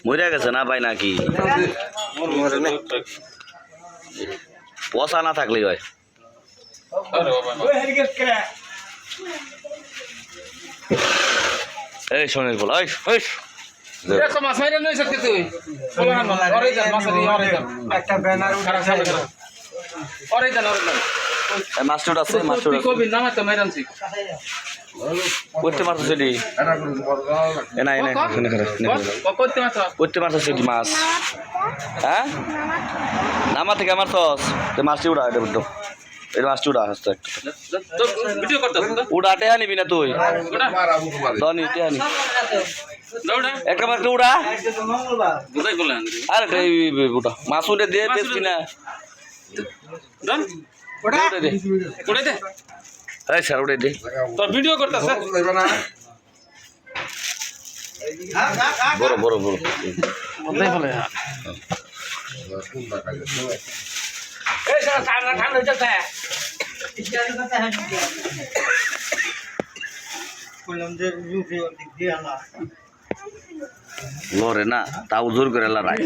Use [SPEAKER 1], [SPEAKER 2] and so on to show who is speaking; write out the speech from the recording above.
[SPEAKER 1] মরে গেছে না ভাই নাকি পচা না থাকলেই হয় এই সোনের বল মাছটা আছে করতে মারছো সেটি করতে মারছো সেটি মাছ হ্যাঁ নামা থেকে আমার সস মাছটি উড়া এটা বুঝতো এটা মাছটি উড়া আসতো উড়াটে আনিবি না তুই নিতে আনি একটা মাছ উড়া আর ওটা মাছ উঠে দিয়ে বেশবি না স্যার উঠে দে তোর ভিডিও করতে বড় বড় বড় লরে না তাও জোর করে লড়াই